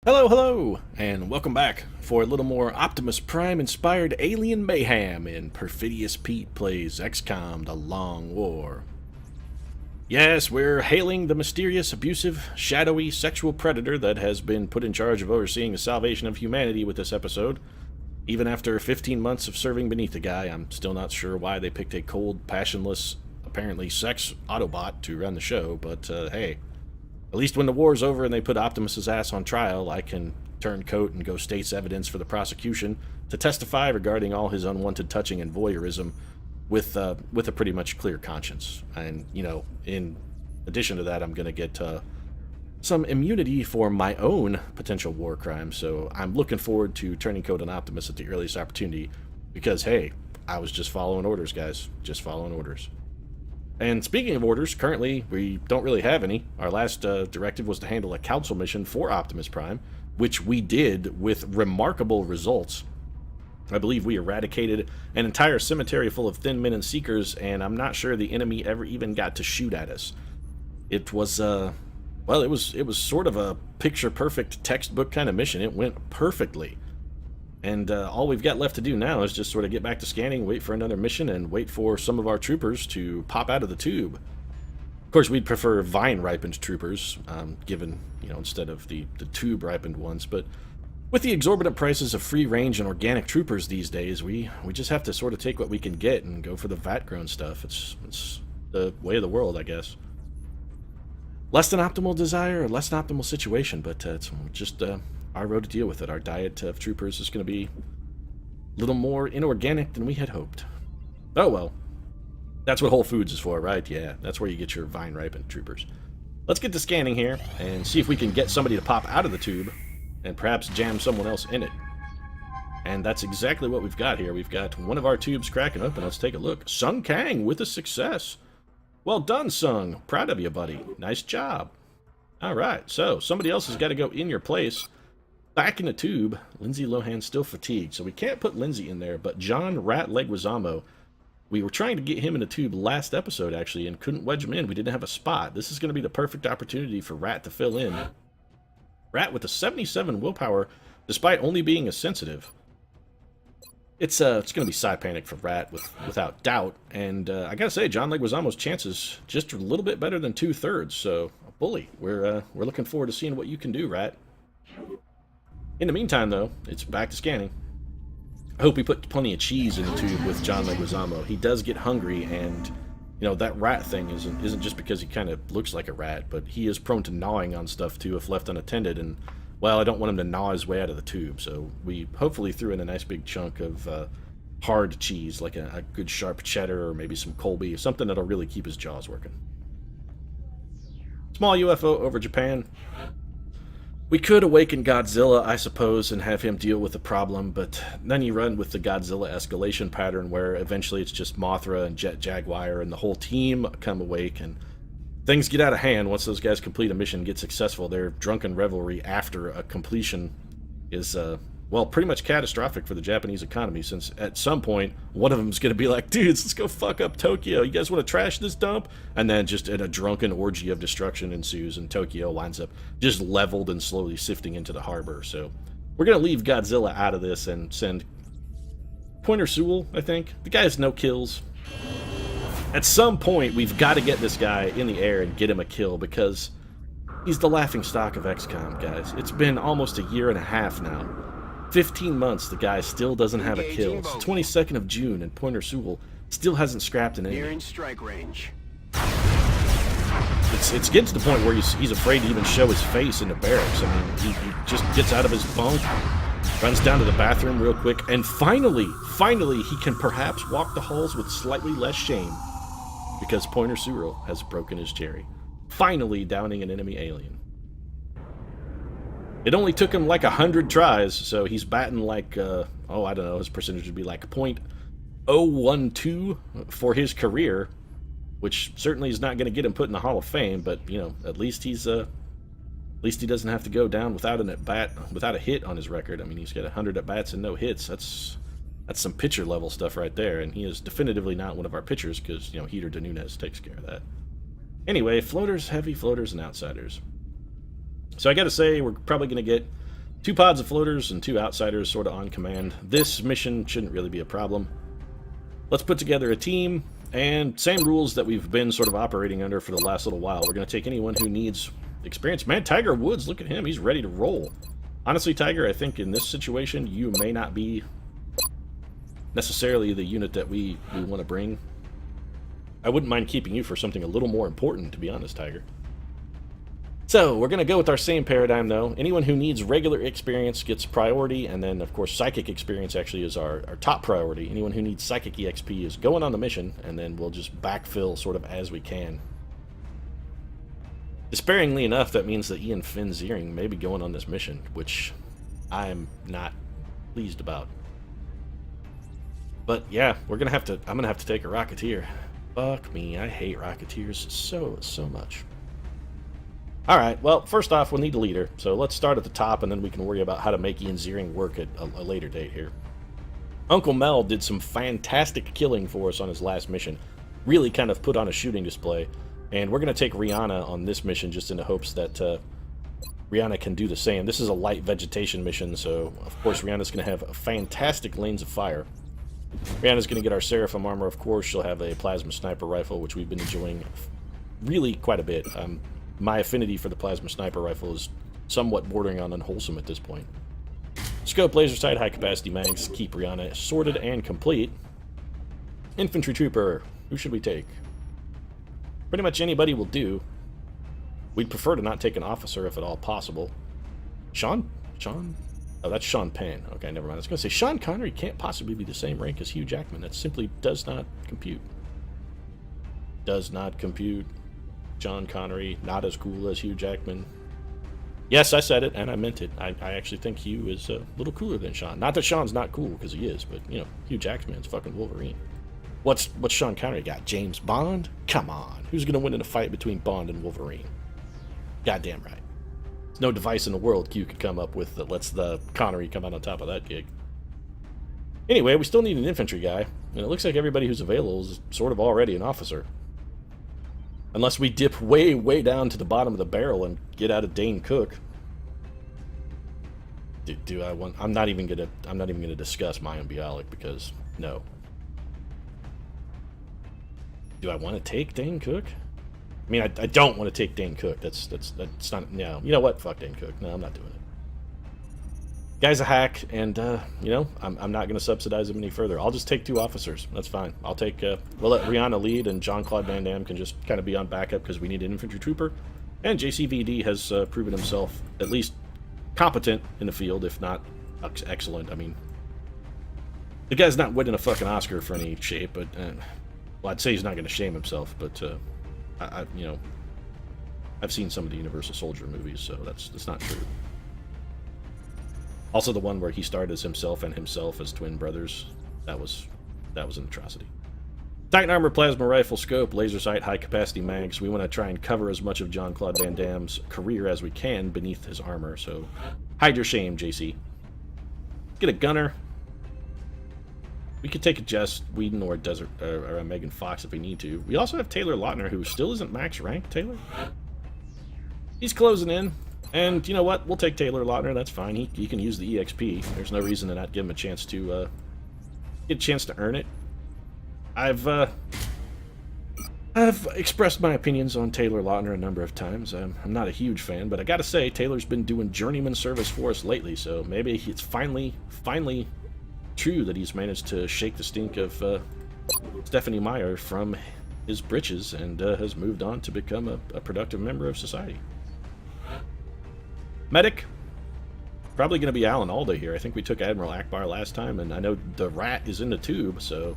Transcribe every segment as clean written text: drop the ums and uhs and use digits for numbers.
Hello, hello, and welcome back for a little more Optimus Prime inspired alien mayhem in Perfidious Pete Plays XCOM The Long War. Yes, we're hailing the mysterious, abusive, shadowy sexual predator that has been put in charge of overseeing the salvation of humanity with this episode. Even after 15 months of serving beneath the guy, I'm still not sure why they picked a cold, passionless, apparently sex Autobot to run the show, but hey. At least when the war's over and they put Optimus's ass on trial, I can turn coat and go state's evidence for the prosecution to testify regarding all his unwanted touching and voyeurism with a pretty much clear conscience. And, you know, in addition to that, I'm going to get some immunity for my own potential war crimes. So I'm looking forward to turning coat on Optimus at the earliest opportunity because, hey, I was just following orders, guys. Just following orders. And speaking of orders, currently we don't really have any. Our last directive was to handle a council mission for Optimus Prime, which we did with remarkable results. I believe we eradicated an entire cemetery full of thin men and seekers, and I'm not sure the enemy ever even got to shoot at us. It was, well, it was sort of a picture-perfect textbook kind of mission. It went perfectly. And all we've got left to do now is just sort of get back to scanning, wait for another mission, and wait for some of our troopers to pop out of the tube. Of course, we'd prefer vine-ripened troopers, given, you know, instead of the tube-ripened ones. But with the exorbitant prices of free-range and organic troopers these days, we just have to sort of take what we can get and go for the vat-grown stuff. It's the way of the world, I guess. Less than optimal desire, or less than optimal situation, but it's just our road to deal with it. Our diet of troopers is going to be a little more inorganic than we had hoped. Oh well. That's what Whole Foods is for, right? Yeah, that's where you get your vine-ripened troopers. Let's get to scanning here and see if we can get somebody to pop out of the tube and perhaps jam someone else in it. And that's exactly what we've got here. We've got one of our tubes cracking open. Let's take a look. Sung Kang with a success. Well done, Sung. Proud of you, buddy. Nice job. Alright, so somebody else has got to go in your place. Back in the tube, Lindsay Lohan's still fatigued, so we can't put Lindsay in there, but John Rat Leguizamo, we were trying to get him in the tube last episode, actually, and couldn't wedge him in. We didn't have a spot. This is going to be the perfect opportunity for Rat to fill in. Rat with a 77 willpower, despite only being a sensitive. It's going to be Psy Panic for Rat, without doubt, and I gotta say, John Leguizamo's chances just a little bit better than 2/3, so a bully. We're looking forward to seeing what you can do, Rat. In the meantime, though, it's back to scanning. I hope we put plenty of cheese in the tube with John Leguizamo. He does get hungry, and, you know, that rat thing isn't just because he kind of looks like a rat, but he is prone to gnawing on stuff, too, if left unattended, and, well, I don't want him to gnaw his way out of the tube, so we hopefully threw in a nice big chunk of hard cheese, like a good sharp cheddar or maybe some Colby, something that'll really keep his jaws working. Small UFO over Japan. We could awaken Godzilla, I suppose, and have him deal with the problem, but then you run with the Godzilla escalation pattern where eventually it's just Mothra and Jet Jaguar and the whole team come awake, and things get out of hand once those guys complete a mission and get successful. Their drunken revelry after a completion is, well, pretty much catastrophic for the Japanese economy, since at some point, one of them is going to be like, dudes, let's go fuck up Tokyo. You guys want to trash this dump? And then just a drunken orgy of destruction ensues, and Tokyo winds up just leveled and slowly sifting into the harbor. So we're going to leave Godzilla out of this and send Pointer Sewell, I think. The guy has no kills. At some point, we've got to get this guy in the air and get him a kill, because he's the laughingstock of XCOM, guys. It's been almost a year and a half now. 15 months, the guy still doesn't have a kill. It's 22nd of June, and Pointer Sewell still hasn't scrapped an enemy. Nearing strike range. It's getting to the point where he's afraid to even show his face in the barracks. I mean, he just gets out of his bunk, runs down to the bathroom real quick, and finally, he can perhaps walk the halls with slightly less shame, because Pointer Sewell has broken his cherry, finally downing an enemy alien. It only took him like 100 tries, so he's batting like, I don't know, his percentage would be like .012 for his career, which certainly is not going to get him put in the Hall of Fame, but, you know, at least he doesn't have to go down without a hit on his record. I mean, he's got 100 at-bats and no hits. That's some pitcher-level stuff right there, and he is definitively not one of our pitchers, because, you know, Heater de Nunez takes care of that. Anyway, floaters, heavy floaters, and outsiders. So I gotta say, we're probably gonna get 2 pods of floaters and 2 outsiders sort of on command. This mission shouldn't really be a problem. Let's put together a team, and same rules that we've been sort of operating under for the last little while. We're going to take anyone who needs experience. Man, Tiger Woods, look at him. He's ready to roll. Honestly, Tiger, I think in this situation, you may not be necessarily the unit that we want to bring. I wouldn't mind keeping you for something a little more important, to be honest, Tiger. So, we're going to go with our same paradigm, though. Anyone who needs regular experience gets priority, and then, of course, psychic experience actually is our top priority. Anyone who needs psychic EXP is going on the mission, and then we'll just backfill sort of as we can. Despairingly enough, that means that Ian Finn Ziering may be going on this mission, which I'm not pleased about. But yeah, I'm gonna have to take a Rocketeer. Fuck me, I hate Rocketeers so much. Alright, well, first off, we'll need a leader, so let's start at the top, and then we can worry about how to make Ian Ziering work at a later date here. Uncle Mel did some fantastic killing for us on his last mission. Really kind of put on a shooting display. And we're going to take Rihanna on this mission just in the hopes that Rihanna can do the same. This is a light vegetation mission, so of course Rihanna's going to have fantastic lanes of fire. Rihanna's going to get our Seraphim armor, of course. She'll have a plasma sniper rifle, which we've been enjoying really quite a bit. My affinity for the plasma sniper rifle is somewhat bordering on unwholesome at this point. Scope, laser sight, high capacity mags keep Rihanna sorted and complete. Infantry trooper, who should we take? Pretty much anybody will do. We'd prefer to not take an officer if at all possible. Sean? Oh, that's Sean Penn. Okay, never mind. I was going to say, Sean Connery can't possibly be the same rank as Hugh Jackman. That simply does not compute. Does not compute. Sean Connery, not as cool as Hugh Jackman. Yes, I said it, and I meant it. I actually think Hugh is a little cooler than Sean. Not that Sean's not cool, because he is, but, you know, Hugh Jackman's fucking Wolverine. What's Sean Connery got? James Bond? Come on. Who's going to win in a fight between Bond and Wolverine? Goddamn right. There's no device in the world Q could come up with that lets the Connery come out on top of that gig. Anyway, we still need an infantry guy, and it looks like everybody who's available is sort of already an officer. Unless we dip way down to the bottom of the barrel and get out of Dane Cook. Do I want... I'm not even gonna discuss Mayan Bialik because no. Do I want to take Dane Cook? I mean, I don't want to take Dane Cook. That's not... No. You know what? Fuck Dane Cook. No, I'm not doing it. Guy's a hack, and, you know, I'm not going to subsidize him any further. I'll just take 2 officers. That's fine. I'll take... we'll let Rihanna lead, and Jean-Claude Van Damme can just kind of be on backup because we need an infantry trooper. And JCVD has proven himself at least competent in the field, if not excellent. I mean, the guy's not winning a fucking Oscar for any shape, but... well, I'd say he's not going to shame himself, but you know, I've seen some of the Universal Soldier movies, so that's not true. Also, the one where he starred as himself and himself as twin brothers, that was an atrocity. Titan armor, plasma rifle, scope, laser sight, high capacity mags. We want to try and cover as much of Jean-Claude Van Damme's career as we can beneath his armor. So, hide your shame, JC. Get a gunner. We could take a Jess Whedon or a Megan Fox if we need to. We also have Taylor Lautner, who still isn't max rank. Taylor? He's closing in. And you know what? We'll take Taylor Lautner. That's fine. He can use the EXP. There's no reason to not give him a chance to get a chance to earn it. I've expressed my opinions on Taylor Lautner a number of times. I'm not a huge fan, but I gotta say, Taylor's been doing journeyman service for us lately, so maybe it's finally true that he's managed to shake the stink of Stephanie Meyer from his britches and has moved on to become a productive member of society. Medic, probably going to be Alan Alda here. I think we took Admiral Akbar last time, and I know the rat is in the tube, so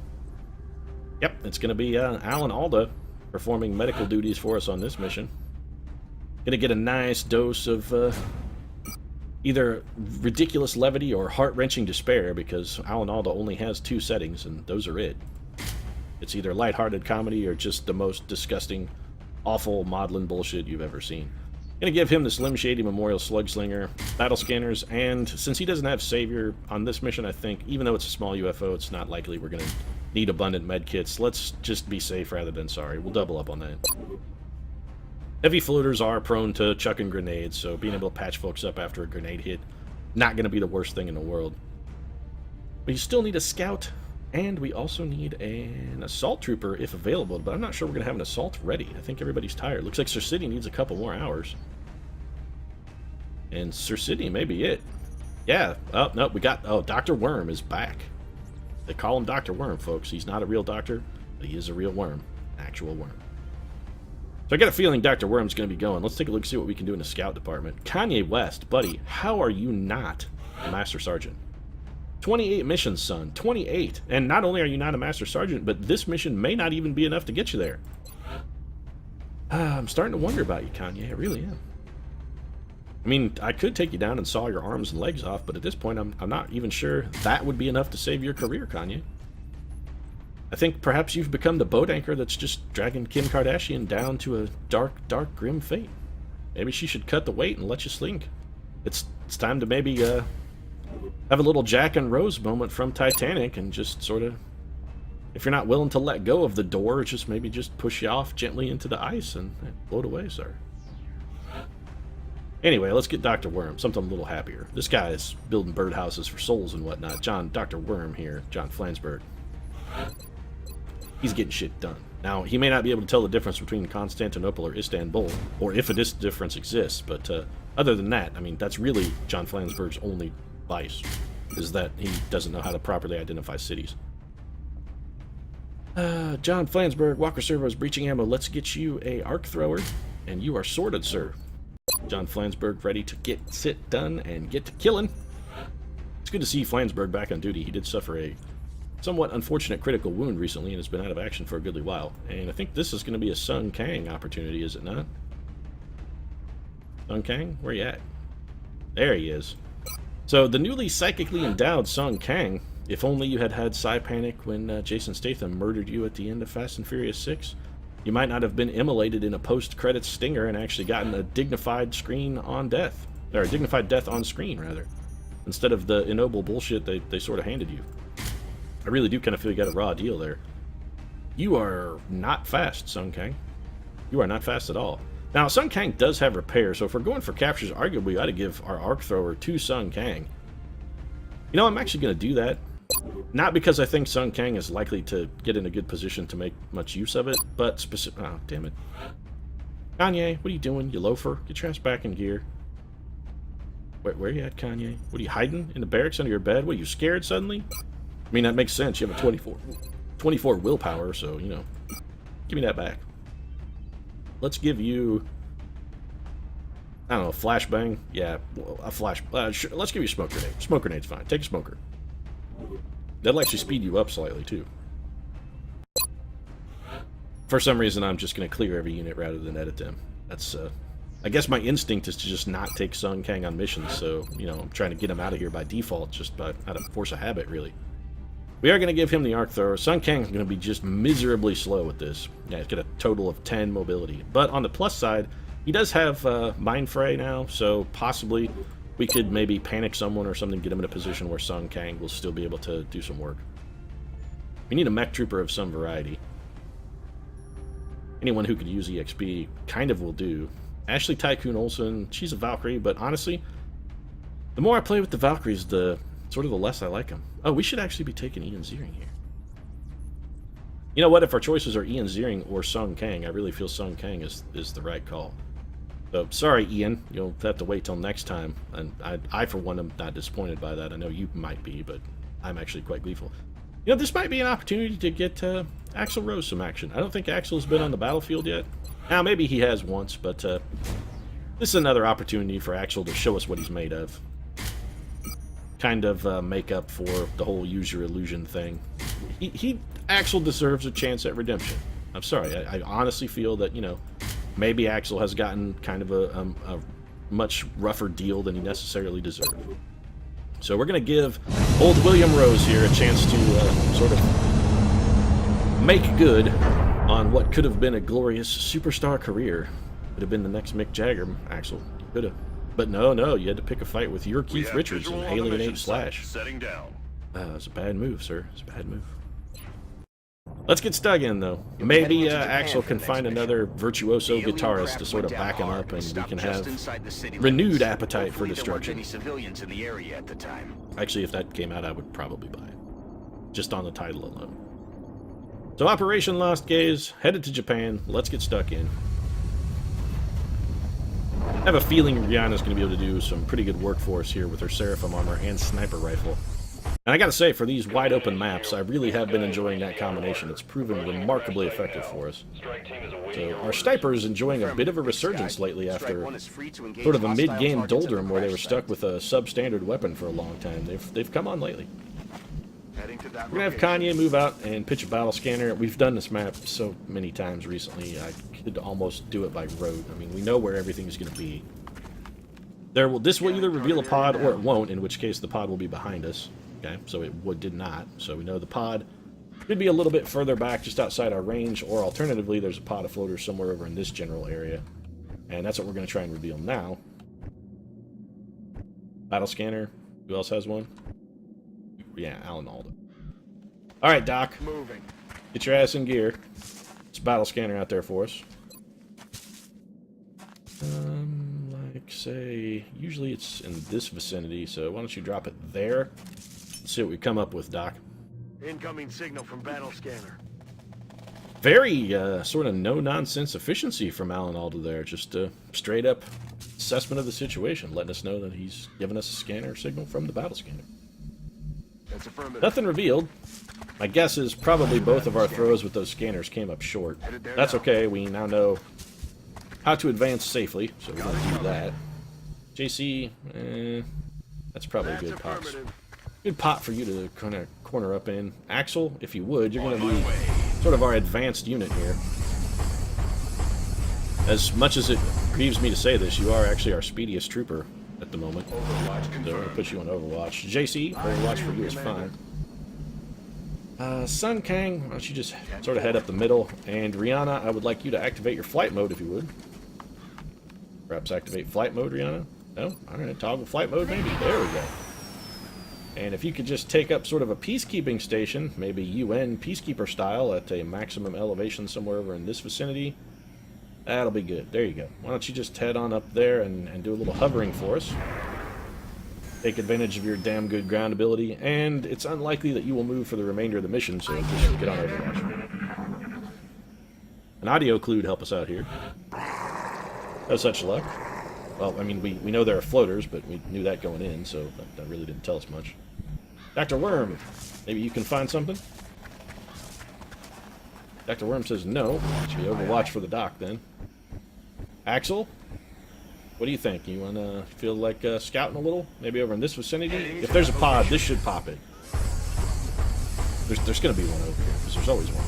yep, it's going to be Alan Alda performing medical duties for us on this mission. Going to get a nice dose of either ridiculous levity or heart-wrenching despair, because Alan Alda only has 2 settings, and those are it. It's either lighthearted comedy or just the most disgusting, awful maudlin bullshit you've ever seen. Gonna give him the Slim Shady Memorial Slug Slinger, battle scanners, and since he doesn't have Savior on this mission, I think, even though it's a small UFO, it's not likely we're gonna need abundant med kits. Let's just be safe rather than sorry. We'll double up on that. Heavy floaters are prone to chucking grenades, so being able to patch folks up after a grenade hit Not going to be the worst thing in the world. We still need a scout, and we also need an assault trooper if available, but I'm not sure we're going to have an assault ready. I think everybody's tired. Looks like Sir City needs a couple more hours. And Sir City may be it. Yeah. Oh, no, we got... Oh, Dr. Worm is back. They call him Dr. Worm, folks. He's not a real doctor, but he is a real worm. Actual worm. So I got a feeling Dr. Worm's going to be going. Let's take a look and see what we can do in the scout department. Kanye West, buddy, how are you not a Master Sergeant? 28 missions, son. 28. And not only are you not a Master Sergeant, but this mission may not even be enough to get you there. I'm starting to wonder about you, Kanye. I really am. I mean, I could take you down and saw your arms and legs off, but at this point, I'm not even sure that would be enough to save your career, Kanye. I think perhaps you've become the boat anchor that's just dragging Kim Kardashian down to a dark, dark, grim fate. Maybe she should cut the weight and let you slink. It's time to maybe have a little Jack and Rose moment from Titanic and just sort of, if you're not willing to let go of the door, just maybe just push you off gently into the ice and float away, sir. Anyway, let's get Dr. Worm, something a little happier. This guy is building birdhouses for souls and whatnot. Dr. Worm here, John Flansburgh. He's getting shit done. Now, he may not be able to tell the difference between Constantinople or Istanbul, or if a difference exists, but other than that, I mean, that's really John Flansburgh's only vice, is that he doesn't know how to properly identify cities. John Flansburgh, Walker Servo's breaching ammo. Let's get you a arc thrower, and you are sorted, sir. John Flansburgh ready to sit done and get to killing. It's good to see Flansburgh back on duty. He did suffer a somewhat unfortunate critical wound recently and has been out of action for a goodly while. And I think this is going to be a Sung Kang opportunity, is it not? Sung Kang? Where you at? There he is. So the newly psychically endowed Sung Kang, if only you had had Psy Panic when Jason Statham murdered you at the end of Fast and Furious 6. You might not have been immolated in a post-credits stinger and actually gotten a dignified screen on death. Or a dignified death on screen, rather. Instead of the ignoble bullshit they sort of handed you. I really do kind of feel you got a raw deal there. You are not fast, Sung Kang. You are not fast at all. Now, Sung Kang does have repair, so if we're going for captures, arguably we ought to give our arc thrower to Sung Kang. You know, I'm actually going to do that. Not because I think Sung Kang is likely to get in a good position to make much use of it, but specific. Oh, damn it. Kanye, what are you doing, you loafer? Get your ass back in gear. Where are you at, Kanye? What are you hiding? In the barracks under your bed? What, are you scared suddenly? I mean, that makes sense. You have a 24 willpower, so, you know. Give me that back. Let's give you, I don't know, a flashbang? Yeah, a flash. Sure, let's give you a smoke grenade. Smoke grenade's fine. Take a smoker. That'll actually speed you up slightly, too. For some reason, I'm just going to clear every unit rather than edit them. That's, I guess my instinct is to just not take Sung Kang on missions, so, you know, I'm trying to get him out of here by default, just by, out of force of habit, really. We are going to give him the arc thrower. Sung Kang's going to be just miserably slow with this. Yeah, he's got a total of 10 mobility. But on the plus side, he does have Mind Fray now, so possibly we could maybe panic someone or something, get him in a position where Sung Kang will still be able to do some work. We need a mech trooper of some variety. Anyone who could use EXP kind of will do. Ashley Tycoon Olsen, she's a Valkyrie, but honestly, the more I play with the Valkyries, the sort of the less I like them. Oh, we should actually be taking Ian Ziering here. You know what? If our choices are Ian Ziering or Sung Kang, I really feel Sung Kang is the right call. So, sorry, Ian. You'll have to wait till next time. And I, for one, am not disappointed by that. I know you might be, but I'm actually quite gleeful. You know, this might be an opportunity to get Axel Rose some action. I don't think Axel's been on the battlefield yet. Now, maybe he has once, but this is another opportunity for Axel to show us what he's made of. Kind of make up for the whole use your illusion thing. Axel deserves a chance at redemption. I'm sorry, I honestly feel that, you know, maybe Axel has gotten kind of a much rougher deal than he necessarily deserved. So we're going to give old William Rose here a chance to sort of make good on what could have been a glorious superstar career. Could have been the next Mick Jagger, Axel. Could have. But no, you had to pick a fight with your Keith Richards and alienate Slash. Setting down. It's a bad move, sir. It's a bad move. Let's get stuck in, though. Maybe Axel can find another virtuoso guitarist to sort of back him up, and we can have renewed appetite for destruction. Actually, if that came out, I would probably buy it. Just on the title alone. So, Operation Lost Gaze, headed to Japan. Let's get stuck in. I have a feeling Rihanna's going to be able to do some pretty good work for us here with her Seraphim armor and sniper rifle. And I gotta say, for these wide open maps, I really have been enjoying that combination. It's proven remarkably effective for us. So our sniper is enjoying a bit of a resurgence lately after sort of a mid-game doldrum where they were stuck with a substandard weapon for a long time. They've come on lately. We're gonna have Kanye move out and pitch a battle scanner. We've done this map so many times recently, I could almost do it by rote. I mean, we know where everything is gonna be. This will either reveal a pod or it won't, in which case the pod will be behind us. Okay, so it did not. So we know the pod could be a little bit further back, just outside our range, or alternatively, there's a pod of floaters somewhere over in this general area. And that's what we're going to try and reveal now. Battle scanner. Who else has one? Yeah, Alan Alda. Alright, Doc. Moving. Get your ass in gear. It's a battle scanner out there for us. Like, say, usually it's in this vicinity, so why don't you drop it there? Let's see what we come up with, Doc. Incoming signal from battle scanner. Very sort of no-nonsense efficiency from Alan Alda there. Just a straight-up assessment of the situation, letting us know that he's giving us a scanner signal from the battle scanner. That's affirmative. Nothing revealed. My guess is probably both of our throws with those scanners came up short. That's okay, we now know how to advance safely, so we're going to do that. JC, that's probably a good pot. Good pot for you to kind of corner up in. Axel, if you would, you're going to be sort of our advanced unit here. As much as it grieves me to say this, you are actually our speediest trooper at the moment. So we're going to put you on Overwatch. JC, Overwatch for you is fine. Sun Kang, why don't you just sort of head up the middle. And Rihanna, I would like you to activate your flight mode if you would. Perhaps activate flight mode, Rihanna? No? Alright, toggle flight mode maybe? There we go. And if you could just take up sort of a peacekeeping station, maybe UN peacekeeper style at a maximum elevation somewhere over in this vicinity, that'll be good. There you go. Why don't you just head on up there and do a little hovering for us. Take advantage of your damn good ground ability, and it's unlikely that you will move for the remainder of the mission, so just get on Overwatch. An audio clue would help us out here. No such luck. Well, I mean, we know there are floaters, but we knew that going in, so that really didn't tell us much. Dr. Worm, maybe you can find something? Dr. Worm says no. Should be Overwatch for the Doc, then. Axel? What do you think? You want to feel like scouting a little? Maybe over in this vicinity? If there's a pod, this should pop it. There's going to be one over here, because there's always one.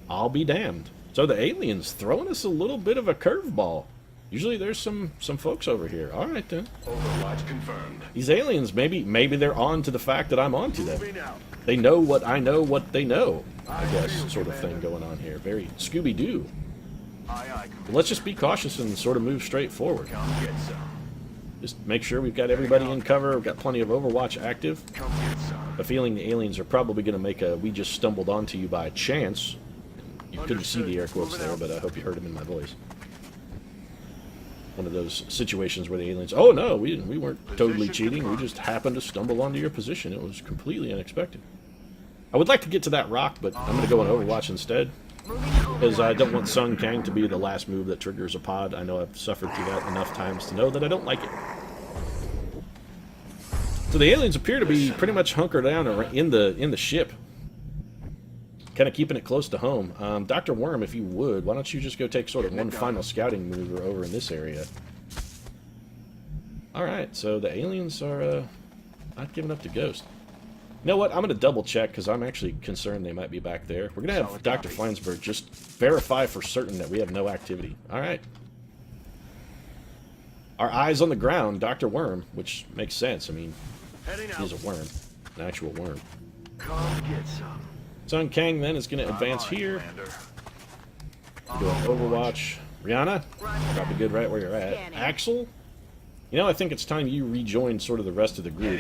I'll be damned. So the aliens throwing us a little bit of a curveball. Usually there's some folks over here. All right, then. Overwatch confirmed. These aliens, maybe they're on to the fact that I'm on to them. They know what I know what they know, I guess, sort of thing going on here. Very Scooby-Doo. Let's just be cautious and sort of move straight forward. Just make sure we've got everybody in cover. We've got plenty of Overwatch active. A feeling the aliens are probably going to make a "we just stumbled onto you by chance." You couldn't see the air quotes there, but I hope you heard them in my voice. One of those situations where the aliens, oh no, we weren't totally cheating. We just happened to stumble onto your position. It was completely unexpected. I would like to get to that rock, but I'm going to go on Overwatch instead. Because I don't want Sun Kang to be the last move that triggers a pod. I know I've suffered through that enough times to know that I don't like it. So the aliens appear to be pretty much hunkered down in the ship. Kind of keeping it close to home. Dr. Worm, if you would, why don't you just go take sort of one final scouting maneuver over in this area. Alright, so the aliens are not giving up to Ghost. You know what? I'm going to double check because I'm actually concerned they might be back there. We're going to have Dr. Flansburgh just verify for certain that we have no activity. Alright. Our eyes on the ground, Dr. Worm, which makes sense. I mean, he's a worm. An actual worm. Come get some. Sun Kang then is going to advance here. We're doing Overwatch. Rihanna, probably good right where you're at. Axel, you know, I think it's time you rejoin sort of the rest of the group.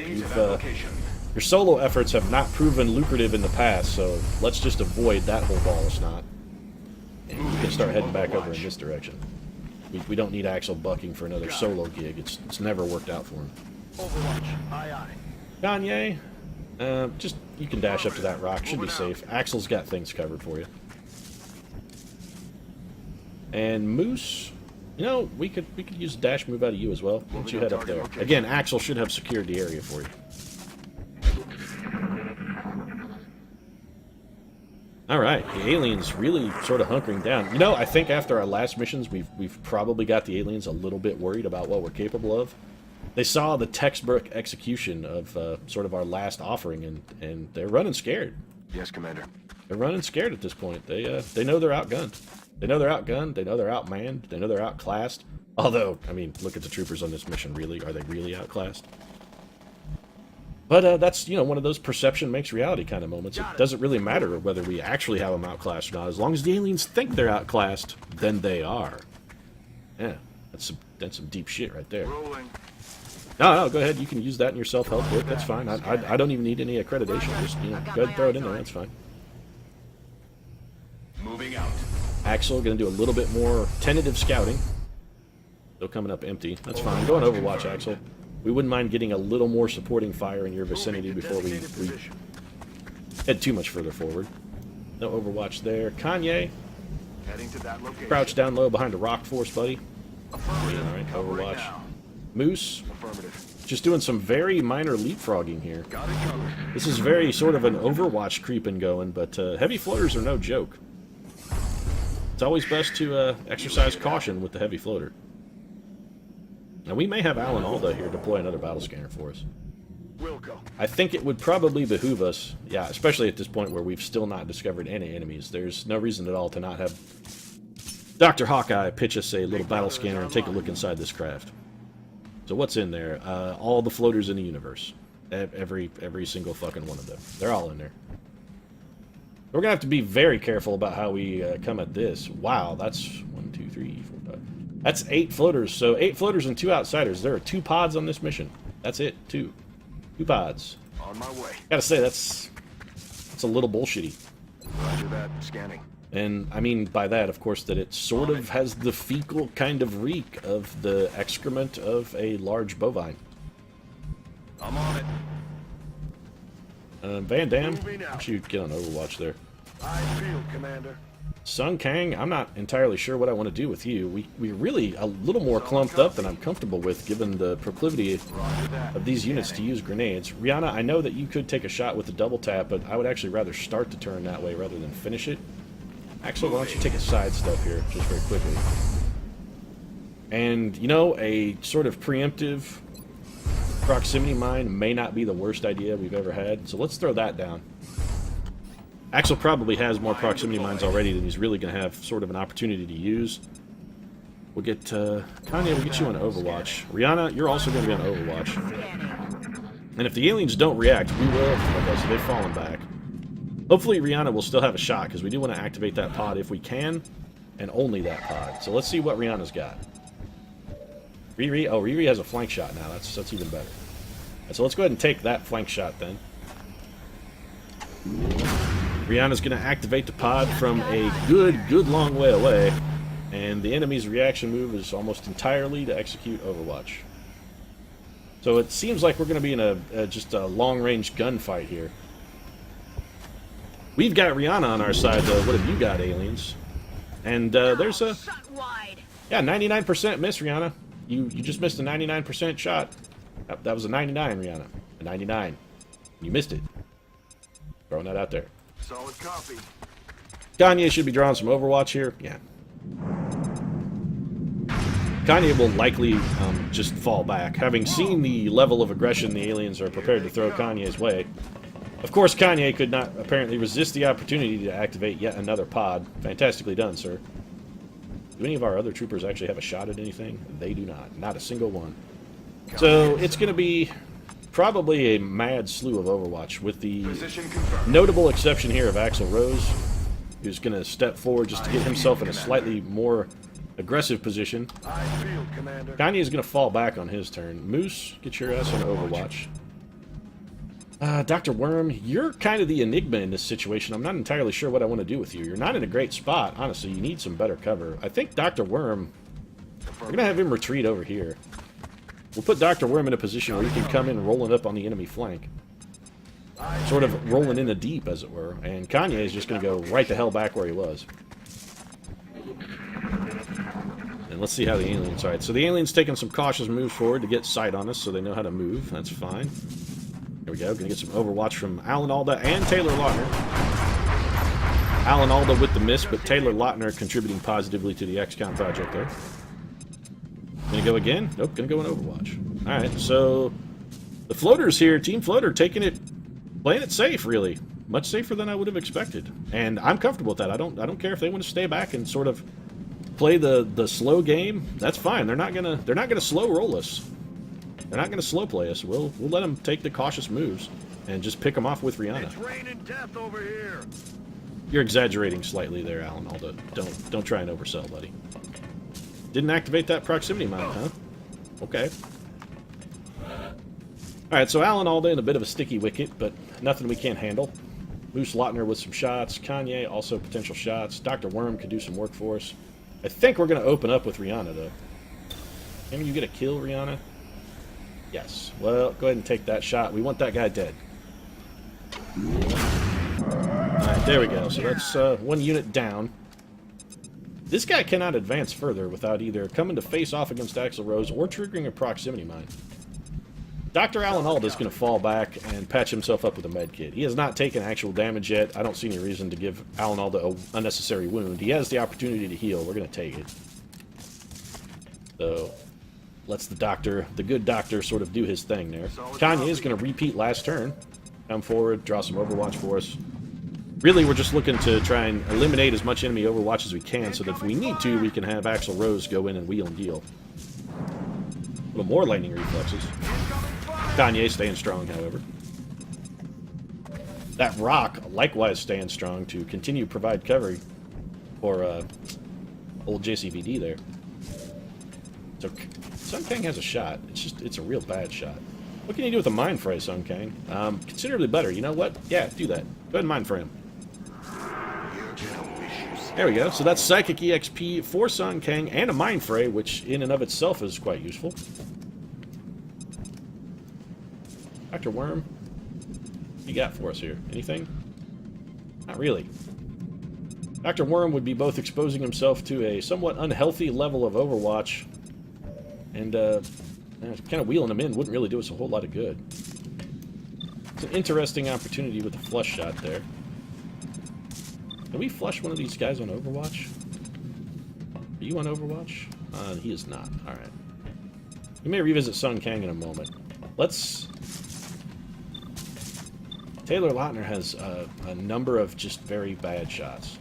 Your solo efforts have not proven lucrative in the past, so let's just avoid that whole ball of snot. And we can start heading back over in this direction. We don't need Axel bucking for another solo gig. It's never worked out for him. Overwatch. Aye, aye. Kanye, just you can dash up to that rock. Should be safe. Axel's got things covered for you. And Moose, you know, we could use a dash move out of you as well. Why don't you head up there? Again, Axel should have secured the area for you. Alright, the aliens really sort of hunkering down. You know, I think after our last missions, we've probably got the aliens a little bit worried about what we're capable of. They saw the textbook execution of sort of our last offering, and they're running scared. Yes, Commander. They're running scared at this point. They know they're outgunned. They know they're outgunned. They know they're outmanned. They know they're outclassed. Although, I mean, look at the troopers on this mission, really. Are they really outclassed? But that's, you know, one of those perception makes reality kind of moments. It doesn't really matter whether we actually have them outclassed or not. As long as the aliens think they're outclassed, then they are. Yeah, that's some deep shit right there. Rolling. No, go ahead. You can use that in your self-help book. That's fine. I don't even need any accreditation. Just, you know, go ahead and throw it in there. That's fine. Moving out. Axel going to do a little bit more tentative scouting. Still coming up empty. That's fine. Go on Overwatch, Axel. We wouldn't mind getting a little more supporting fire in your vicinity before we head too much further forward. No Overwatch there. Kanye, Heading to that location. crouch down low behind a rock force, buddy. Affirmative. Alright, Covering Overwatch. now. Moose, Affirmative. just doing some very minor leapfrogging here. Got it covered. This is very sort of an Overwatch creeping going, but heavy floaters are no joke. It's always best to exercise caution with the heavy floater. Now, we may have Alan Alda here deploy another battle scanner for us. Will go. I think it would probably behoove us, yeah, especially at this point where we've still not discovered any enemies. There's no reason at all to not have Dr. Hawkeye pitch us a little battle scanner and take a look inside this craft. So what's in there? All the floaters in the universe. Every single fucking one of them. They're all in there. We're gonna have to be very careful about how we come at this. Wow, that's 1, 2, 3, 4, 5. That's 8 floaters. So 8 floaters and 2 outsiders. There are 2 pods on this mission. That's it. 2 pods. On my way. Gotta say that's a little bullshitty. Roger that. Scanning. And I mean by that, of course, that it sort of has the fecal kind of reek of the excrement of a large bovine. I'm on it. Van Damme, Moving why out. don't you get on Overwatch there? I feel, Commander. Sun Kang, I'm not entirely sure what I want to do with you. We're really a little more clumped up than I'm comfortable with, given the proclivity Roger that. of these units to use grenades. Rihanna, I know that you could take a shot with the double tap, but I would actually rather start the turn that way rather than finish it. Axel, why don't you take a side step here, just very quickly. And, you know, a sort of preemptive proximity mine may not be the worst idea we've ever had, so let's throw that down. Axel probably has more proximity mines already than he's really going to have sort of an opportunity to use. We'll get, Kanye, we'll get you on Overwatch. Rihanna, you're also going to be on Overwatch. And if the aliens don't react, we will. Okay, so they've fallen back. Hopefully Rihanna will still have a shot, because we do want to activate that pod if we can, and only that pod. So let's see what Rihanna's got. Riri, oh, Riri has a flank shot now. That's even better. So let's go ahead and take that flank shot then. Rihanna's going to activate the pod from a good long way away, and the enemy's reaction move is almost entirely to execute Overwatch. So it seems like we're going to be in just a long-range gunfight here. We've got Rihanna on our side, though. What have you got, aliens? And there's a... Yeah, 99% miss, Rihanna. You just missed a 99% shot. That was a 99, Rihanna. A 99. You missed it. Throwing that out there. Solid copy. Kanye should be drawing some Overwatch here. Yeah. Kanye will likely just fall back, having seen the level of aggression the aliens are prepared to throw Kanye's way. Of course, Kanye could not apparently resist the opportunity to activate yet another pod. Fantastically done, sir. Do any of our other troopers actually have a shot at anything? They do not. Not a single one. So it's going to be probably a mad slew of Overwatch, with the notable exception here of Axl Rose, who's going to step forward just to get himself in a slightly more aggressive position. I feel, Commander. Kanye is going to fall back on his turn. Moose, get your ass on Overwatch. Dr. Worm, you're kind of the enigma in this situation. I'm not entirely sure what I want to do with you. You're not in a great spot, honestly. You need some better cover. I think Dr. Worm, we're going to have him retreat over here. We'll put Dr. Worm in a position where he can come in rolling up on the enemy flank. Sort of rolling in a deep, as it were. And Kanye is just going to go right the hell back where he was. And let's see how the aliens... Alright, so the aliens taking some cautious moves forward to get sight on us so they know how to move. That's fine. Here we go. Gonna get some Overwatch from Alan Alda and Taylor Lautner. Alan Alda with the miss, but Taylor Lautner contributing positively to the XCOM project there. Gonna go again? Nope, gonna go in Overwatch. Alright, so the floaters here, Team Floater, playing it safe, really. Much safer than I would have expected. And I'm comfortable with that. I don't care if they want to stay back and sort of play the slow game. That's fine. They're not gonna slow roll us. They're not going to slow play us. We'll let them take the cautious moves and just pick them off with Rihanna. It's raining death over here. You're exaggerating slightly there, Alan Alda. Don't try and oversell, buddy. Didn't activate that proximity mine, huh? Okay. Alright, so Alan Alda in a bit of a sticky wicket, but nothing we can't handle. Moose Lautner with some shots. Kanye also potential shots. Dr. Worm could do some work for us. I think we're going to open up with Rihanna, though. Can you get a kill, Rihanna? Yes. Well, go ahead and take that shot. We want that guy dead. Alright, there we go. So that's one unit down. This guy cannot advance further without either coming to face off against Axl Rose or triggering a proximity mine. Dr. Alan Alda is going to fall back and patch himself up with a med kit. He has not taken actual damage yet. I don't see any reason to give Alan Alda an unnecessary wound. He has the opportunity to heal. We're going to take it. So... lets the good doctor, sort of do his thing there. Kanye is going to repeat last turn. Come forward, draw some Overwatch for us. Really, we're just looking to try and eliminate as much enemy Overwatch as we can, so that if we need to, we can have Axl Rose go in and wheel and deal. A little more lightning reflexes. Kanye staying strong, however. That rock likewise staying strong to continue to provide cover for old JCVD there. So Sun Kang has a shot. It's a real bad shot. What can you do with a mind fray, Sun Kang? Considerably better. You know what? Yeah, do that. Go ahead and mind fray him. There we go. So that's Psychic EXP for Sun Kang and a mind fray, which in and of itself is quite useful. Dr. Worm, what you got for us here? Anything? Not really. Dr. Worm would be both exposing himself to a somewhat unhealthy level of Overwatch and kind of wheeling him in wouldn't really do us a whole lot of good. It's an interesting opportunity with the flush shot there. Can we flush one of these guys on Overwatch? Are you on Overwatch? He is not. Alright. We may revisit Sun Kang in a moment. Let's... Taylor Lautner has a number of just very bad shots.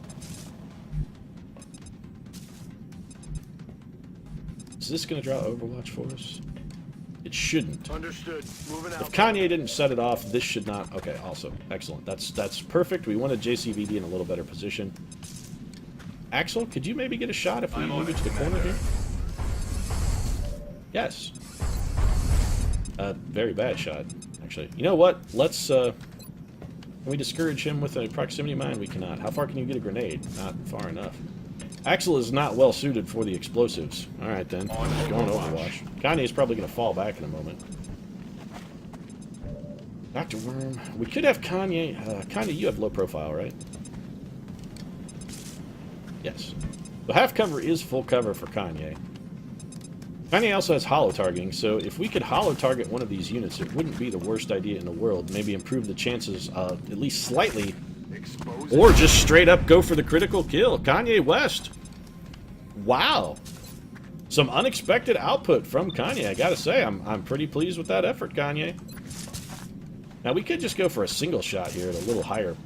Is this going to draw Overwatch for us? It shouldn't. Understood. Moving out. If Kanye didn't set it off, this should not... Okay, awesome. Excellent. That's perfect. We wanted JCVD in a little better position. Axel, could you maybe get a shot if we move it to the corner here? Yes. Very bad shot, actually. You know what? Let's... Can we discourage him with a proximity mine? We cannot. How far can you get a grenade? Not far enough. Axel is not well suited for the explosives. Alright then. Going Overwatch. Kanye's probably going to fall back in a moment. Dr. Worm. We could have Kanye. Kanye, you have low profile, right? Yes. The half cover is full cover for Kanye. Kanye also has holo targeting, so if we could holo target one of these units, it wouldn't be the worst idea in the world. Maybe improve the chances at least slightly. Or just straight up go for the critical kill. Kanye West. Wow. Some unexpected output from Kanye, I gotta say. I'm pretty pleased with that effort, Kanye. Now, we could just go for a single shot here at a little higher.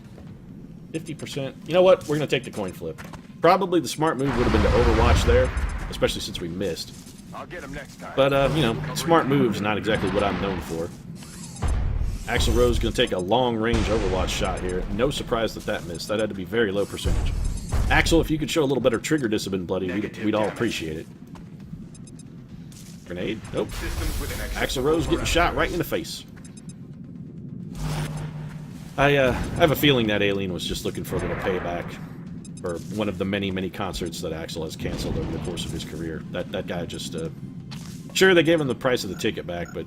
50%. You know what? We're going to take the coin flip. Probably the smart move would have been to Overwatch there, especially since we missed. I'll get him next time. But, you know, smart move's not exactly what I'm known for. Axl Rose going to take a long-range Overwatch shot here. No surprise that that missed. That had to be very low percentage. Axl, if you could show a little better trigger discipline, buddy, we'd all appreciate it. Grenade? Nope. Axl Rose getting shot right in the face. I have a feeling that alien was just looking for a little payback for one of the many, many concerts that Axel has canceled over the course of his career. That guy just... Sure, they gave him the price of the ticket back, but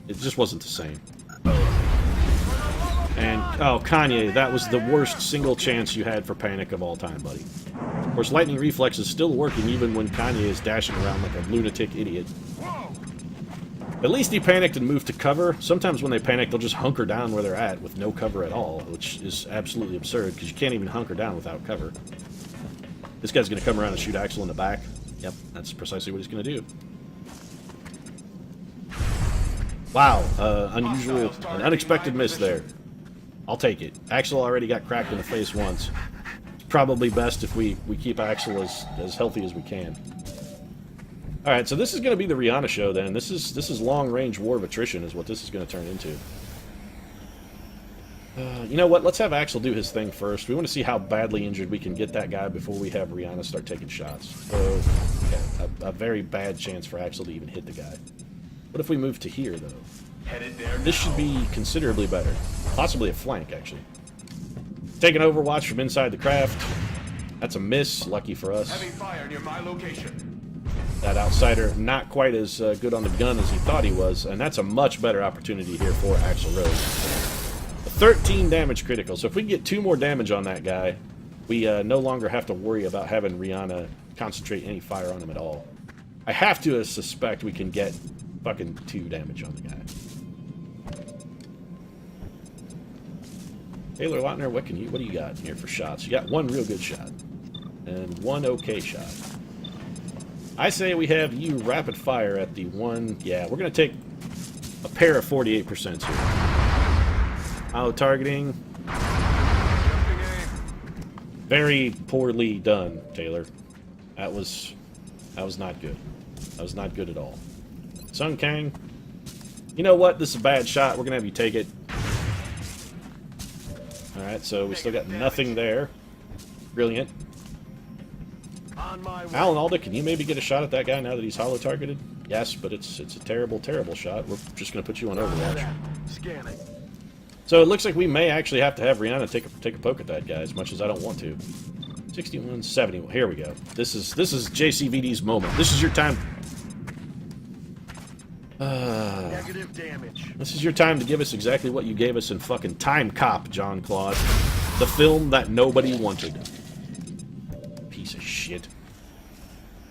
it just wasn't the same. And, oh, Kanye, that was the worst single chance you had for panic of all time, buddy. Of course, lightning reflex is still working even when Kanye is dashing around like a lunatic idiot. At least he panicked and moved to cover. Sometimes when they panic, they'll just hunker down where they're at with no cover at all, which is absolutely absurd, because you can't even hunker down without cover. This guy's going to come around and shoot Axel in the back. Yep, that's precisely what he's going to do. Wow, unusual, an unexpected miss there. I'll take it. Axel already got cracked in the face once. It's probably best if we keep Axel as healthy as we can. Alright, so this is going to be the Rihanna show then. This is long-range war of attrition is what this is going to turn into. You know what? Let's have Axel do his thing first. We want to see how badly injured we can get that guy before we have Rihanna start taking shots. So, yeah, a very bad chance for Axel to even hit the guy. What if we move to here, though? This should be considerably better. Possibly a flank, actually. Taking Overwatch from inside the craft. That's a miss. Lucky for us. Heavy fire near my location. That outsider not quite as good on the gun as he thought he was, and that's a much better opportunity here for Axl Rose. A 13 damage critical, so if we can get 2 more damage on that guy, we no longer have to worry about having Rihanna concentrate any fire on him at all. I have to suspect we can get fucking 2 damage on the guy. Taylor Lautner, what do you got here for shots? You got 1 real good shot, and 1 okay shot. I say we have you rapid fire at the 1. Yeah, we're going to take a pair of 48% here. Auto targeting. Very poorly done, Taylor. That was not good. That was not good at all. Sun Kang. You know what? This is a bad shot. We're going to have you take it. Alright, so we still got nothing there. Brilliant. Alan Alda, can you maybe get a shot at that guy now that he's hollow targeted? Yes, but it's a terrible, terrible shot. We're just going to put you on Overwatch. So it looks like we may actually have to have Rihanna take a poke at that guy, as much as I don't want to. 61, 70. Here we go. This is JCVD's moment. This is your time. Negative damage. This is your time to give us exactly what you gave us in fucking Time Cop, John Claude. The film that nobody wanted. Piece of shit.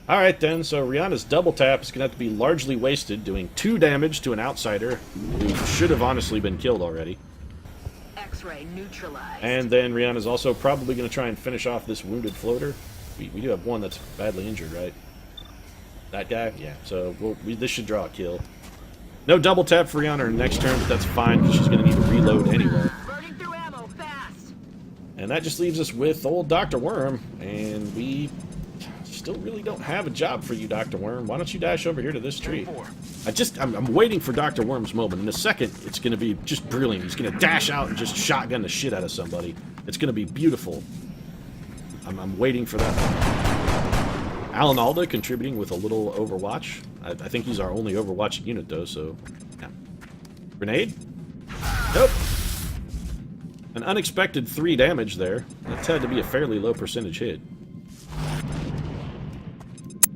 Alright then, so Rihanna's double tap is going to have to be largely wasted, doing 2 damage to an outsider who should have honestly been killed already. X-ray neutralized. And then Rihanna's also probably going to try and finish off this wounded floater. We do have one that's badly injured, right? That guy? Yeah, so this should draw a kill. No double tap for Rihanna her next turn, but that's fine because she's going to need to reload anyway. Burning through ammo fast. And that just leaves us with old Dr. Worm, and we still really don't have a job for you, Dr. Worm. Why don't you dash over here to this tree? I'm waiting for Dr. Worm's moment. In a second, it's going to be just brilliant. He's going to dash out and just shotgun the shit out of somebody. It's going to be beautiful. I'm waiting for that. Alan Alda contributing with a little Overwatch. I think he's our only Overwatch unit, though, so... Yeah. Grenade? Nope. An unexpected 3 damage there. That had to be a fairly low percentage hit.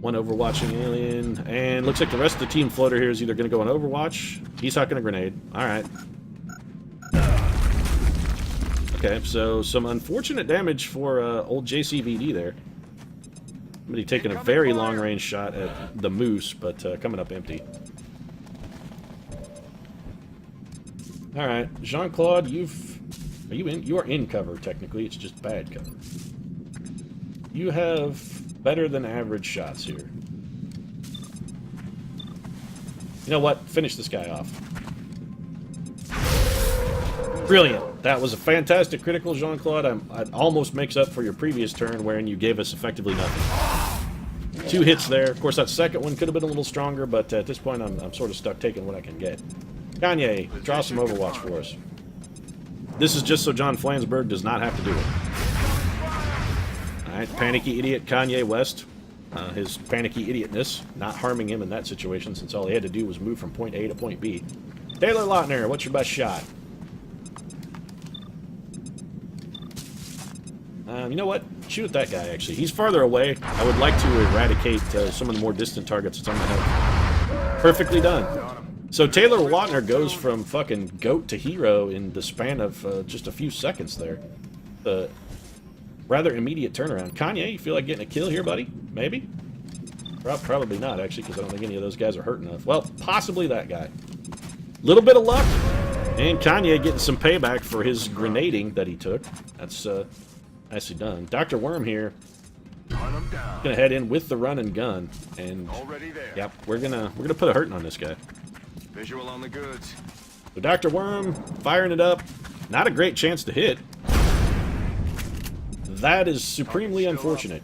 1 Overwatching alien. And looks like the rest of the team floater here is either going to go on Overwatch. He's hucking a grenade. Alright. Okay, so some unfortunate damage for old JCVD there. Somebody taking a very long-range shot at the moose, but coming up empty. All right, Jean-Claude, you are in cover technically. It's just bad cover. You have better than average shots here. You know what? Finish this guy off. Brilliant. That was a fantastic critical, Jean-Claude. It almost makes up for your previous turn wherein you gave us effectively nothing. 2 hits there. Of course, that second one could have been a little stronger, but at this point, I'm sort of stuck taking what I can get. Kanye, draw some Overwatch for us. This is just so John Flansburgh does not have to do it. Alright, panicky idiot Kanye West. His panicky idiotness not harming him in that situation, since all he had to do was move from point A to point B. Taylor Lautner, what's your best shot? You know what? Shoot at that guy, actually. He's farther away. I would like to eradicate some of the more distant targets that's on the head. Perfectly done. So Taylor Lautner goes from fucking GOAT to hero in the span of just a few seconds there. The rather immediate turnaround. Kanye, you feel like getting a kill here, buddy? Maybe? Probably not, actually, because I don't think any of those guys are hurt enough. Well, possibly that guy. Little bit of luck, and Kanye getting some payback for his grenading that he took. That's nicely done. Dr. Worm here gonna head in with the run and gun, and Already there. yep, we're gonna put a hurting on this guy. Visual on the goods. So Dr. Worm firing it up, not a great chance to hit. That is supremely unfortunate.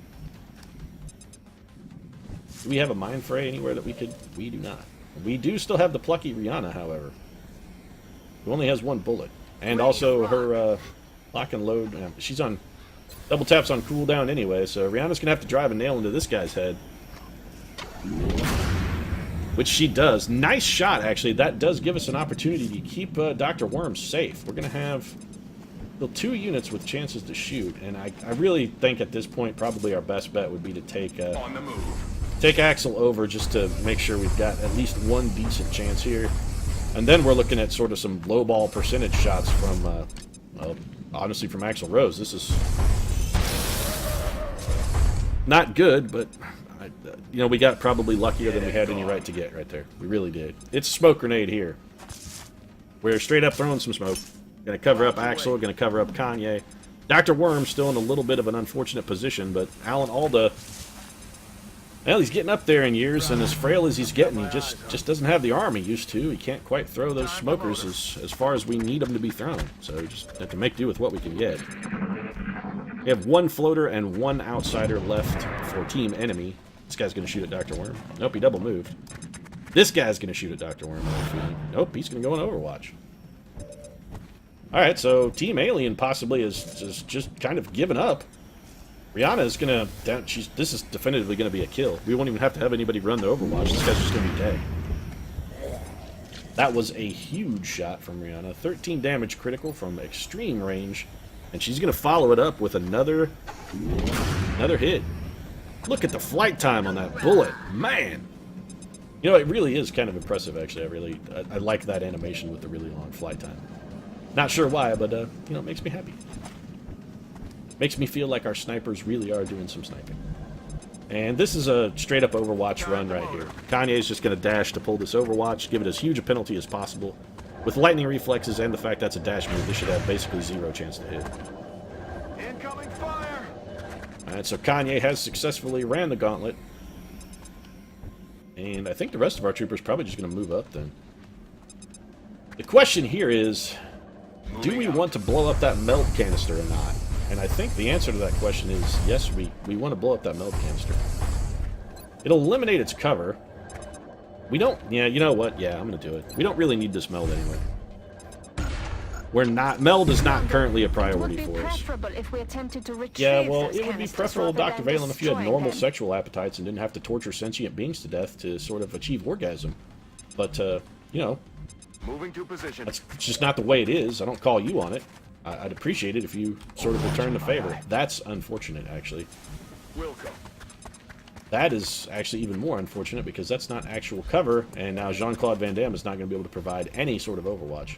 Do we have a mind fray anywhere that we could? We do not. We do still have the plucky Rihanna, however, who only has one bullet, and also her lock and load. She's on double taps on cooldown anyway, so Rihanna's gonna have to drive a nail into this guy's head, which she does. Nice shot, actually. That does give us an opportunity to keep Dr. Worm safe. We're gonna have still 2 units with chances to shoot, and I really think at this point probably our best bet would be to take On the move. take Axel over just to make sure we've got at least one decent chance here. And then we're looking at sort of some low ball percentage shots from, well, honestly from Axel Rose. This is not good, but, you know, we got probably luckier than we had any right to get right there. We really did. It's a smoke grenade here. We're straight up throwing some smoke. Gonna cover up Axel, gonna cover up Kanye. Dr. Worm still in a little bit of an unfortunate position, but Alan Alda, well, he's getting up there in years, and as frail as he's getting, he just doesn't have the arm he used to. He can't quite throw those smokers as far as we need them to be thrown. So we just have to make do with what we can get. We have 1 floater and 1 outsider left for Team Enemy. This guy's going to shoot at Dr. Worm. Nope, he double moved. This guy's going to shoot at Dr. Worm. Nope, he's going to go in Overwatch. Alright, so Team Alien possibly is just kind of given up. Rihanna is gonna this is definitively gonna be a kill. We won't even have to have anybody run the Overwatch. This guy's just gonna be dead. That was a huge shot from Rihanna. 13 damage critical from extreme range. And she's gonna follow it up with another hit. Look at the flight time on that bullet. Man! You know, it really is kind of impressive, actually. I like that animation with the really long flight time. Not sure why, but, you know, it makes me happy. Makes me feel like our snipers really are doing some sniping. And this is a straight-up Overwatch run right here. Kanye's just going to dash to pull this Overwatch, give it as huge a penalty as possible. With lightning reflexes and the fact that's a dash move, this should have basically 0 chance to hit. Incoming fire. Alright, so Kanye has successfully ran the gauntlet. And I think the rest of our troopers probably just going to move up then. The question here is, do we want to blow up that melt canister or not? And I think the answer to that question is yes, we want to blow up that melt canister. It'll eliminate its cover. We don't... Yeah, you know what? Yeah, I'm going to do it. We don't really need this meld anyway. We're not... Meld is not currently a priority for us. Yeah, well, it would be preferable, Dr. Valen, if you had normal sexual appetites and didn't have to torture sentient beings to death to sort of achieve orgasm. But, you know... Moving to position. That's just not the way it is. I don't call you on it. I'd appreciate it if you sort of return the favor. That's unfortunate, actually. Welcome. That is actually even more unfortunate because that's not actual cover, and now Jean-Claude Van Damme is not going to be able to provide any sort of Overwatch.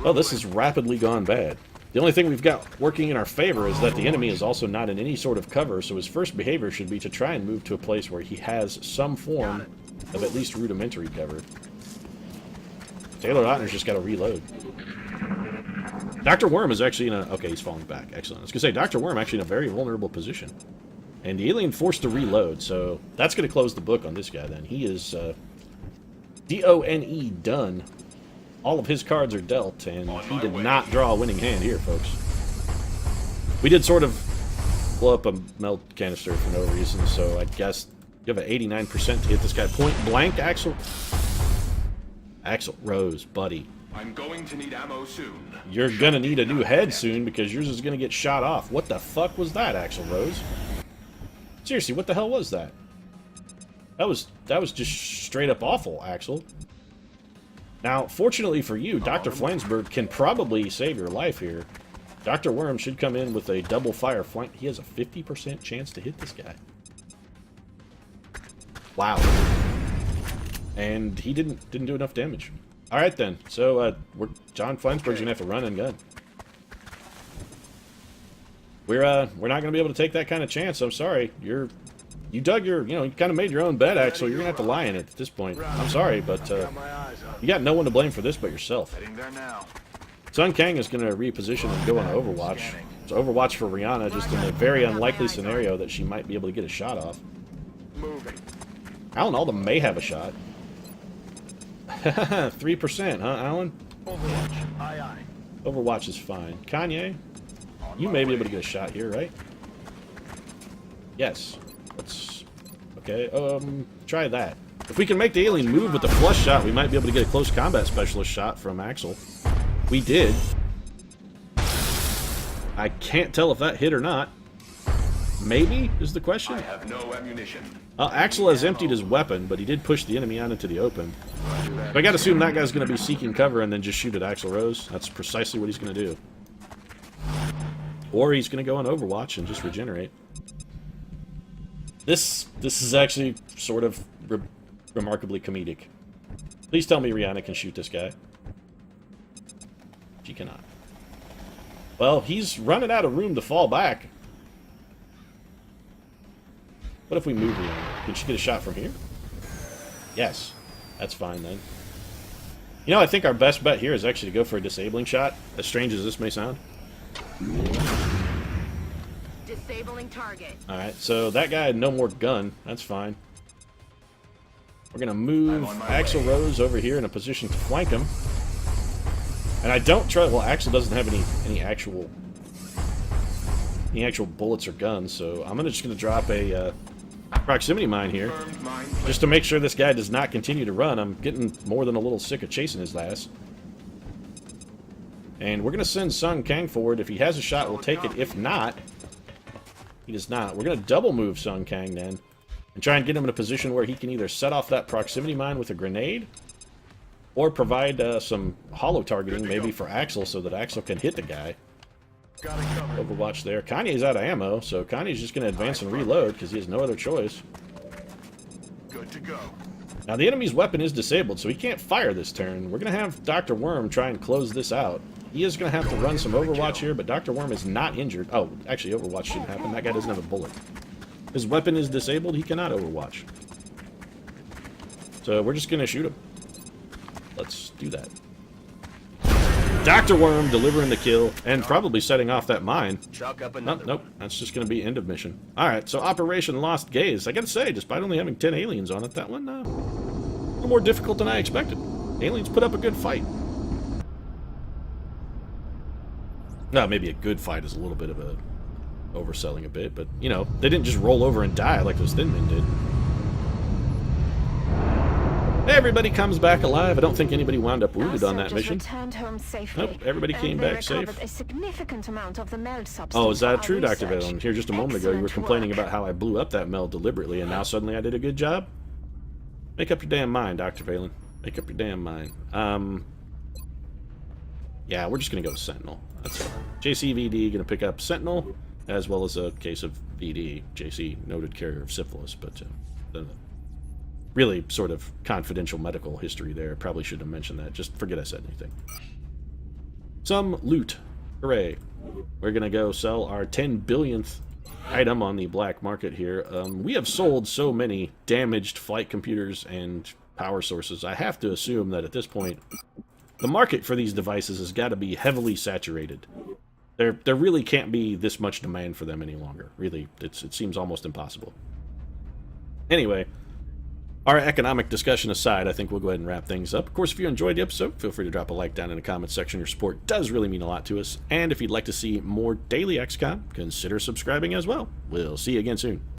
Well, this has rapidly gone bad. The only thing we've got working in our favor is that the enemy is also not in any sort of cover, so his first behavior should be to try and move to a place where he has some form of at least rudimentary cover. Taylor Lautner's just got to reload. Dr. Worm is actually in a... Okay, he's falling back. Excellent. I was going to say, Dr. Worm actually in a very vulnerable position. And the alien forced to reload, so that's going to close the book on this guy then. He is D-O-N-E, done. All of his cards are dealt, and he did not draw a winning hand here, folks. We did sort of blow up a melt canister for no reason, so I guess you have an 89% to hit this guy point blank, Axel. Axel Rose, buddy. I'm going to need ammo soon. You're gonna need a new head soon because yours is gonna get shot off. What the fuck was that, Axel Rose? Seriously, what the hell was that? That was just straight up awful, Axel. Now, fortunately for you, Dr. Flansburgh can probably save your life here. Dr. Worm should come in with a double fire flank. He has a 50% chance to hit this guy. Wow. And he didn't do enough damage. All right then. So John Flensburg's gonna have to run and gun. We're not gonna be able to take that kind of chance. I'm sorry. You dug your, you kind of made your own bed, Axel. You're gonna have to lie in it at this point. I'm sorry, but you got no one to blame for this but yourself. Heading there now. Sun Kang is gonna reposition and go on Overwatch. So Overwatch for Rihanna, just in a very unlikely scenario that she might be able to get a shot off. Moving. Alan Alda may have a shot. 3%, huh, Alan? Overwatch. Aye, aye. Overwatch is fine. Kanye, On you my may be way. able to get a shot here, right? Yes. Let's... Okay, try that. If we can make the alien move with the flush shot, we might be able to get a close combat specialist shot from Axel. We did. I can't tell if that hit or not. Maybe, is the question. I have no ammunition. Axel has emptied his weapon, but he did push the enemy out into the open. So I gotta assume that guy's gonna be seeking cover and then just shoot at Axl Rose. That's precisely what he's gonna do. Or he's gonna go on Overwatch and just regenerate. This is actually sort of remarkably comedic. Please tell me Rihanna can shoot this guy. She cannot. Well, he's running out of room to fall back. What if we move Rihanna? Can she get a shot from here? Yes. That's fine then. I think our best bet here is actually to go for a disabling shot, as strange as this may sound. Disabling target. Alright, so that guy had no more gun. That's fine. We're going to move Axl Rose over here in a position to flank him. And I don't trust... Well, Axl doesn't have any actual bullets or guns, so I'm just going to drop a proximity mine here. Just to make sure this guy does not continue to run. I'm getting more than a little sick of chasing his ass. And we're going to send Sun Kang forward. If he has a shot, we'll take it. If not, he does not. We're going to double move Sun Kang then. And try and get him in a position where he can either set off that proximity mine with a grenade, or provide some hollow targeting maybe for Axel so that Axel can hit the guy. Got it covered. Overwatch there. Kanye's out of ammo, so Kanye's just going to advance and reload because he has no other choice. Good to go. Now, the enemy's weapon is disabled, so he can't fire this turn. We're going to have Dr. Worm try and close this out. He is going to have to run some Overwatch here, but Dr. Worm is not injured. Oh, actually, Overwatch shouldn't happen. That guy doesn't have a bullet. His weapon is disabled. He cannot Overwatch. So we're just going to shoot him. Let's do that. Dr. Worm delivering the kill and probably setting off that mine. Chalk up Nope, another nope. That's just going to be end of mission. Alright, so Operation Lost Gaze. I gotta say, despite only having 10 aliens on it, that one, a little more difficult than I expected. Aliens put up a good fight. No, maybe a good fight is a little bit of a overselling a bit, but, they didn't just roll over and die like those Thin Men did. Everybody comes back alive. I don't think anybody wound up wounded on that mission. Returned home safely. Nope, everybody came back safe. A significant amount of the meld substance. Oh, is that for true, our Dr. research. Valen? Here just a moment ago, you were Excellent complaining work. about how I blew up that meld deliberately, and now suddenly I did a good job? Make up your damn mind, Dr. Valen. Make up your damn mind. Yeah, we're just going to go with Sentinel. That's fine. JCVD going to pick up Sentinel, as well as a case of VD. JC, noted carrier of syphilis, but the really sort of confidential medical history there. Probably should have mentioned that. Just forget I said anything. Some loot. Hooray. We're going to go sell our 10 billionth item on the black market here. We have sold so many damaged flight computers and power sources. I have to assume that at this point, the market for these devices has got to be heavily saturated. There really can't be this much demand for them any longer. Really, it seems almost impossible. Anyway, our economic discussion aside, I think we'll go ahead and wrap things up. Of course, if you enjoyed the episode, feel free to drop a like down in the comments section. Your support does really mean a lot to us. And if you'd like to see more daily XCOM, consider subscribing as well. We'll see you again soon.